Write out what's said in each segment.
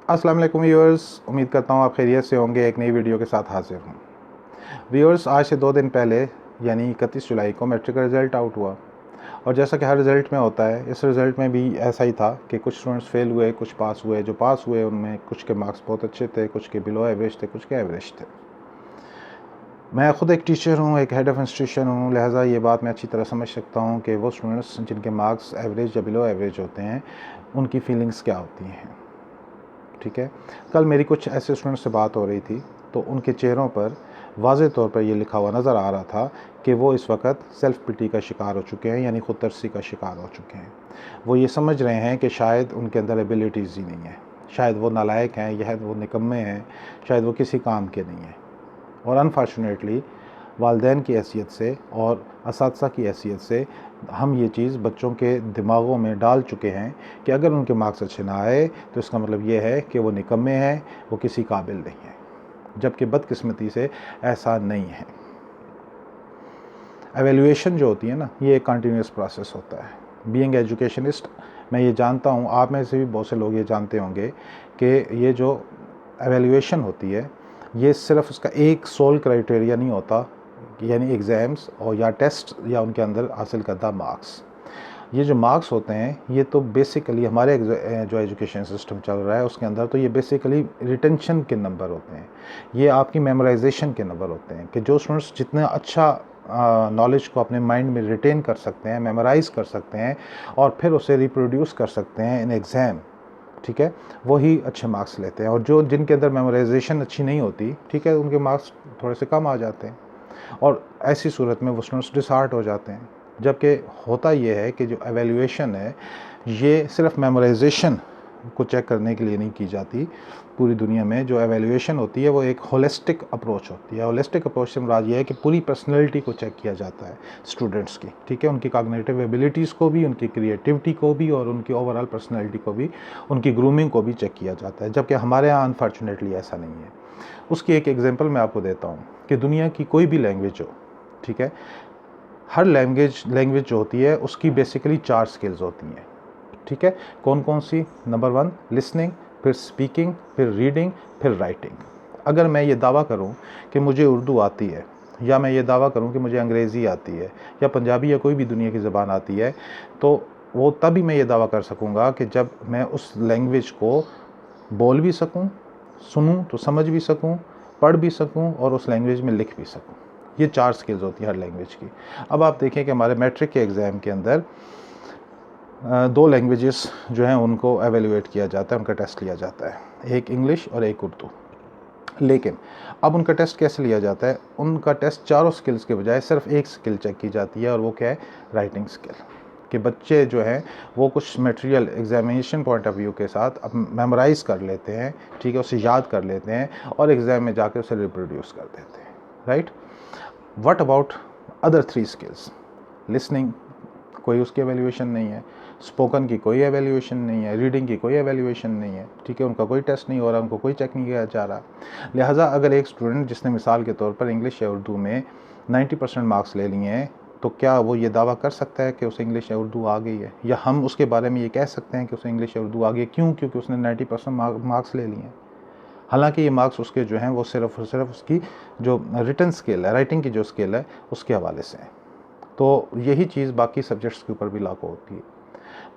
अस्सलाम वालेकुम व्यूअर्स, उम्मीद करता हूँ आप खैरियत से होंगे। एक नई वीडियो के साथ हाजिर हूँ। व्यूअर्स, आज से 2 दिन पहले यानी 31 जुलाई को मैट्रिक का रिज़ल्ट आउट हुआ और जैसा कि हर रिज़ल्ट में होता है, इस रिज़ल्ट में भी ऐसा ही था कि कुछ स्टूडेंट्स फेल हुए, कुछ पास हुए। जो पास हुए उनमें कुछ के मार्क्स बहुत अच्छे थे, कुछ के बिलो एवरेज थे, कुछ के एवरेज थे। मैं ख़ुद एक टीचर हूँ, एक हेड ऑफ़ इंस्टीट्यूशन हूँ, लिहाजा ये बात मैं अच्छी तरह समझ सकता हूँ कि वो स्टूडेंट्स जिनके मार्क्स एवरेज या बिलो एवरेज होते हैं, उनकी फीलिंग्स क्या होती हैं। ठीक है, कल मेरी कुछ ऐसे स्टूडेंट्स से बात हो रही थी तो उनके चेहरों पर वाज़े तौर पर ये लिखा हुआ नज़र आ रहा था कि वो इस वक्त सेल्फ़ पिटी का शिकार हो चुके हैं, यानी ख़ुद तरसी का शिकार हो चुके हैं। वो ये समझ रहे हैं कि शायद उनके अंदर एबिलिटीज़ ही नहीं है, शायद वो नालायक हैं, या वो निकम्मे हैं, शायद वो किसी काम के नहीं हैं। और अनफॉर्चुनेटली वालिदैन की हैसियत से और असातिज़ा की हैसियत से हम ये चीज़ बच्चों के दिमागों में डाल चुके हैं कि अगर उनके मार्क्स अच्छे ना आए तो इसका मतलब ये है कि वो निकम्मे हैं, वो किसी काबिल नहीं हैं, जबकि बदकिस्मती से ऐसा नहीं है। एवेल्यूएशन जो होती है ना, ये एक कंटिन्यूस प्रोसेस होता है। बीइंग एजुकेशनिस्ट, मैं ये जानता हूँ, आप में से भी बहुत से लोग ये जानते होंगे कि ये जो एवेल्यूएशन होती है, ये सिर्फ उसका एक सोल क्राइटेरिया नहीं होता, यानी एग्ज़ाम्स और या टेस्ट या उनके अंदर हासिल करदा मार्क्स। ये जो मार्क्स होते हैं, ये तो बेसिकली हमारे जो एजुकेशन सिस्टम चल रहा है उसके अंदर तो ये बेसिकली रिटेंशन के नंबर होते हैं, ये आपकी मेमोराइजेशन के नंबर होते हैं कि जो स्टूडेंट्स जितना अच्छा नॉलेज को अपने माइंड में रिटेन कर सकते हैं, मेमोराइज़ कर सकते हैं और फिर उसे रिप्रोड्यूस कर सकते हैं इन एग्ज़ाम, ठीक है, वही अच्छे मार्क्स लेते हैं। और जो जिनके अंदर मेमोराइजेशन अच्छी नहीं होती, ठीक है, उनके मार्क्स थोड़े से कम आ जाते हैं और ऐसी सूरत में वो स्टूडेंट्स डिसहार्ट हो जाते हैं। जबकि होता ये है कि जो एवेल्यूएशन है, ये सिर्फ मेमोराइजेशन को चेक करने के लिए नहीं की जाती। पूरी दुनिया में जो एवेल्यूएशन होती है वो एक होलिस्टिक अप्रोच होती है। होलिस्टिक अप्रोच से मुराद ये है कि पूरी पर्सनैलिटी को चेक किया जाता है स्टूडेंट्स की, ठीक है, उनकी कॉग्निटिव एबिलिटीज़ को भी, उनकी क्रिएटिविटी को भी और उनकी ओवरऑल पर्सनैलिटी को भी, उनकी ग्रूमिंग को भी चेक किया जाता है। जबकि हमारे यहाँ अनफॉर्चुनेटली ऐसा नहीं है। उसकी एक एग्जांपल मैं आपको देता हूँ कि दुनिया की कोई भी लैंग्वेज हो, ठीक है, हर लैंग्वेज जो होती है उसकी बेसिकली 4 स्किल्स होती हैं, ठीक है। कौन कौन सी? नंबर 1 लिसनिंग, फिर स्पीकिंग, फिर रीडिंग, फिर राइटिंग। अगर मैं ये दावा करूँ कि मुझे उर्दू आती है, या मैं ये दावा करूँ कि मुझे अंग्रेज़ी आती है, या पंजाबी या कोई भी दुनिया की ज़बान आती है, तो वो तभी मैं ये दावा कर सकूँगा कि जब मैं उस लैंग्वेज को बोल भी सकूँ, सुनूँ तो समझ भी सकूँ, पढ़ भी सकूँ और उस लैंग्वेज में लिख भी सकूँ। ये 4 स्किल्स होती है हर लैंग्वेज की। अब आप देखें कि हमारे मैट्रिक के एग्ज़ाम के अंदर 2 लैंग्वेजेस जो हैं उनको एवेल्यूएट किया जाता है, उनका टेस्ट लिया जाता है, एक इंग्लिश और एक उर्दू। लेकिन अब उनका टेस्ट कैसे लिया जाता है? उनका टेस्ट चारों स्किल्स के बजाय सिर्फ एक स्किल चेक की जाती है और वो क्या है? Writing skill. कि बच्चे जो हैं वो कुछ material examination point of view के साथ अब मेमोराइज़ कर लेते हैं, ठीक है, उसे याद कर लेते हैं और एग्ज़ाम में जाकर उसे रिप्रोड्यूस कर देते हैं, right. What about other 3 skills? Listening, कोई उसकी एवेल्यूएशन नहीं है, स्पोकन की कोई एवेल्यूएशन नहीं है, रीडिंग की कोई एवेल्यूएशन नहीं है, ठीक है, उनका कोई टेस्ट नहीं हो रहा, उनको कोई चेक नहीं किया जा रहा। लिहाजा अगर एक स्टूडेंट जिसने मिसाल के तौर पर इंग्लिश या उर्दू में 90% मार्क्स ले लिए हैं, तो क्या वो ये दावा कर सकता है कि उसे इंग्लिश या उर्दू आ गई है? या हम उसके बारे में ये कह सकते हैं कि उसे इंग्लिश या उर्दू आ गई है? क्यों? क्योंकि उसने 90% मार्क्स ले लिए हैं। हालांकि ये मार्क्स उसके जो हैं वो सिर्फ और सिर्फ उसकी जो रिटन स्किल है, राइटिंग की जो स्किल है, उसके हवाले से है। तो यही चीज़ बाकी सब्जेक्ट्स के ऊपर भी लागू होती है।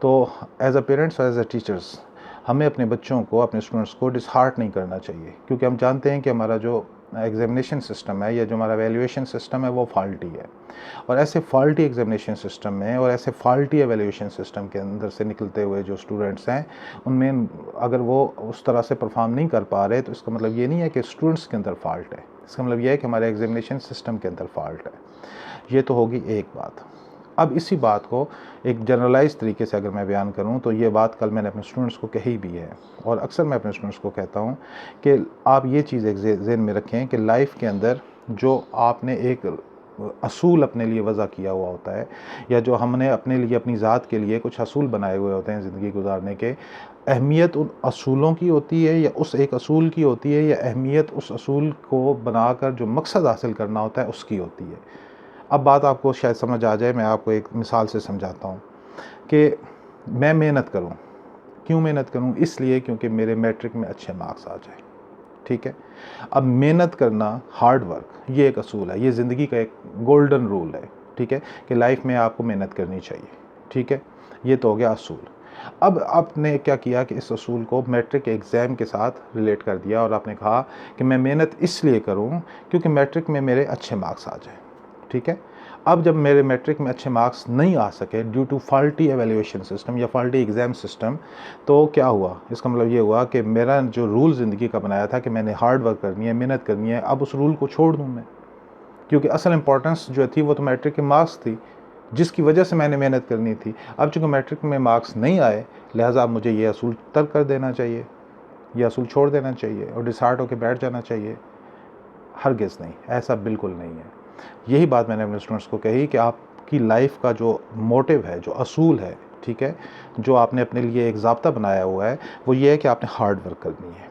तो एज अ पेरेंट्स और एज अ टीचर्स, हमें अपने बच्चों को, अपने स्टूडेंट्स को डिसहार्ट नहीं करना चाहिए, क्योंकि हम जानते हैं कि हमारा जो एग्जामिनेशन सिस्टम है या जो हमारा वैल्यूएशन सिस्टम है वो फॉल्टी है। और ऐसे फॉल्टी एग्जामिनेशन सिस्टम में और ऐसे फॉल्टी एवैल्यूएशन सिस्टम के अंदर से निकलते हुए जो स्टूडेंट्स हैं, उनमें अगर वो उस तरह से परफॉर्म नहीं कर पा रहे, तो इसका मतलब ये नहीं है कि स्टूडेंट्स के अंदर फॉल्ट है, इसका मतलब ये है कि हमारे एग्जामिनेशन सिस्टम के अंदर फॉल्ट है। ये तो होगी एक बात। अब इसी बात को एक जनरलाइज तरीके से अगर मैं बयान करूं, तो ये बात कल मैंने अपने स्टूडेंट्स को कही भी है और अक्सर मैं अपने स्टूडेंट्स को कहता हूं कि आप ये चीज़ एक ज़हन में रखें कि लाइफ के अंदर जो आपने एक असूल अपने लिए वज़ा किया हुआ होता है, या जो हमने अपने लिए, अपनी ज़ात के लिए कुछ असूल बनाए हुए होते हैं ज़िंदगी गुजारने के, अहमियत उन असूलों की होती है या उस एक असूल की होती है, या अहमियत उस असूल को बनाकर जो मकसद हासिल करना होता है उसकी होती है। अब बात आपको शायद समझ आ जाए, मैं आपको एक मिसाल से समझाता हूँ कि मैं मेहनत करूँ, क्यों मेहनत करूँ? इसलिए क्योंकि मेरे मैट्रिक में अच्छे मार्क्स आ जाए। ठीक है। अब मेहनत करना, हार्ड वर्क, ये एक असूल है, ये ज़िंदगी का एक गोल्डन रूल है। ठीक है, कि लाइफ में आपको मेहनत करनी चाहिए। ठीक है, ये तो हो गया असूल। अब आपने क्या किया कि इस असूल को मैट्रिक एग्ज़ाम के साथ रिलेट कर दिया और आपने कहा कि मैं मेहनत इसलिए करूं क्योंकि मैट्रिक में मेरे अच्छे मार्क्स आ जाएं। ठीक है। अब जब मेरे मैट्रिक में अच्छे मार्क्स नहीं आ सके due to faulty evaluation system या फॉल्टी एग्ज़ाम सिस्टम, तो क्या हुआ? इसका मतलब ये हुआ कि मेरा जो रूल ज़िंदगी का बनाया था कि मैंने हार्ड वर्क करनी है, मेहनत करनी है, अब उस रूल को छोड़ दूँ मैं, क्योंकि असल इंपॉर्टेंस जो थी वो तो मैट्रिक के मार्क्स थी, जिसकी वजह से मैंने मेहनत करनी थी। अब चूँकि मैट्रिक में मार्क्स नहीं आए, लिहाजा अब मुझे ये असूल तर्क कर देना चाहिए, ये असूल छोड़ देना चाहिए और डिसहार्ट होकर बैठ जाना चाहिए। हरगिज़ नहीं, ऐसा बिल्कुल नहीं है। यही बात मैंने अपने स्टूडेंट्स को कही कि आपकी लाइफ का जो मोटिव है, जो असूल है, ठीक है, जो आपने अपने लिए एक ज़ाब्ता बनाया हुआ है, वो ये है कि आपने हार्ड वर्क करनी है।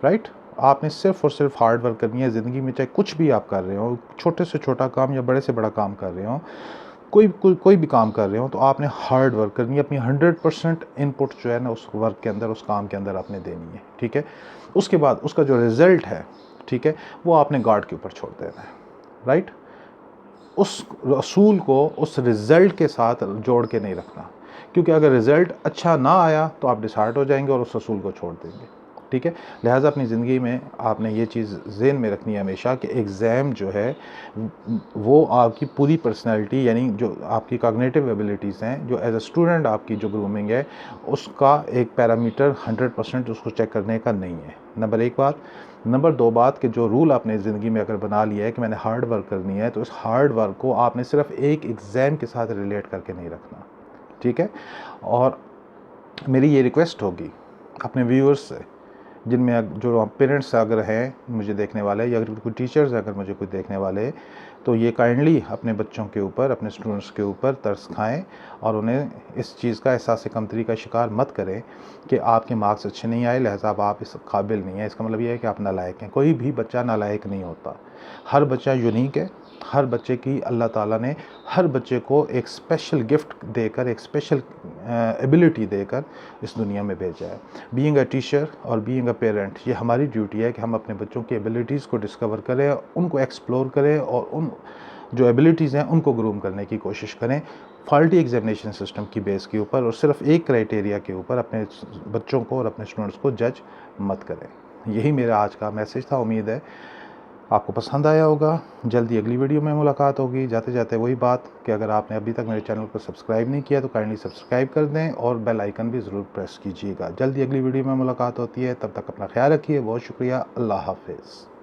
राइट? आपने सिर्फ़ और सिर्फ हार्ड वर्क करनी है ज़िंदगी में, चाहे कुछ भी आप कर रहे हो, छोटे से छोटा काम या बड़े से बड़ा काम कर रहे हो, कोई भी काम कर रहे हो, तो आपने हार्ड वर्क करनी है। अपनी 100% इनपुट जो है ना उस वर्क के अंदर, उस काम के अंदर आपने देनी है। ठीक है। उसके बाद उसका जो रिज़ल्ट है, ठीक है, वो आपने गॉड के ऊपर छोड़ देना है। राइट? उस असूल को उस रिज़ल्ट के साथ जोड़ के नहीं रखना, क्योंकि अगर रिज़ल्ट अच्छा ना आया तो आप डिसहार्ट हो जाएंगे और उस असूल को छोड़ देंगे। ठीक है। लिहाजा अपनी ज़िंदगी में आपने ये चीज़ ज़हन में रखनी है हमेशा कि एग्ज़ाम जो है वो आपकी पूरी पर्सनैलिटी, यानी जो आपकी कॉग्निटिव एबिलिटीज़ हैं, जो एज अ स्टूडेंट आपकी जो ग्रूमिंग है, उसका एक पैरामीटर 100% उसको चेक करने का नहीं है। नंबर 1 बात। नंबर 2 बात कि जो रूल आपने ज़िंदगी में अगर बना लिया है कि मैंने हार्ड वर्क करनी है, तो इस हार्ड वर्क को आपने सिर्फ एक एग्ज़ाम के साथ रिलेट करके नहीं रखना। ठीक है। और मेरी ये रिक्वेस्ट होगी अपने व्यूअर्स से, जिनमें जो पेरेंट्स अगर हैं मुझे देखने वाले, या अगर कोई टीचर्स अगर मुझे कोई देखने वाले, तो ये काइंडली अपने बच्चों के ऊपर, अपने स्टूडेंट्स के ऊपर तरस खाएं और उन्हें इस चीज़ का, एहसास कमतरी का शिकार मत करें कि आपके मार्क्स अच्छे नहीं आए, लिहाजा आप इस काबिल नहीं है। इसका मतलब ये है कि आप नालायक हैं। कोई भी बच्चा नालायक नहीं होता। हर बच्चा यूनिक है। हर बच्चे की अल्लाह ताला ने हर बच्चे को एक स्पेशल गिफ्ट देकर, एक स्पेशल एबिलिटी देकर इस दुनिया में भेजा है। बीइंग अ टीचर और बीइंग अ पेरेंट, ये हमारी ड्यूटी है कि हम अपने बच्चों की एबिलिटीज़ को डिस्कवर करें, उनको एक्सप्लोर करें और उन जो एबिलिटीज़ हैं उनको ग्रूम करने की कोशिश करें, फॉल्टी एग्जामिनेशन सिस्टम की बेस के ऊपर और सिर्फ एक क्राइटेरिया के ऊपर अपने बच्चों को और अपने स्टूडेंट्स को जज मत करें। यही मेरा आज का मैसेज था। उम्मीद है आपको पसंद आया होगा। जल्दी अगली वीडियो में मुलाकात होगी। जाते जाते वही बात कि अगर आपने अभी तक मेरे चैनल को सब्सक्राइब नहीं किया तो काइंडली सब्सक्राइब कर दें और बेल आइकन भी ज़रूर प्रेस कीजिएगा। जल्दी अगली वीडियो में मुलाकात होती है, तब तक अपना ख्याल रखिए। बहुत शुक्रिया। अल्लाह हाफ़िज़।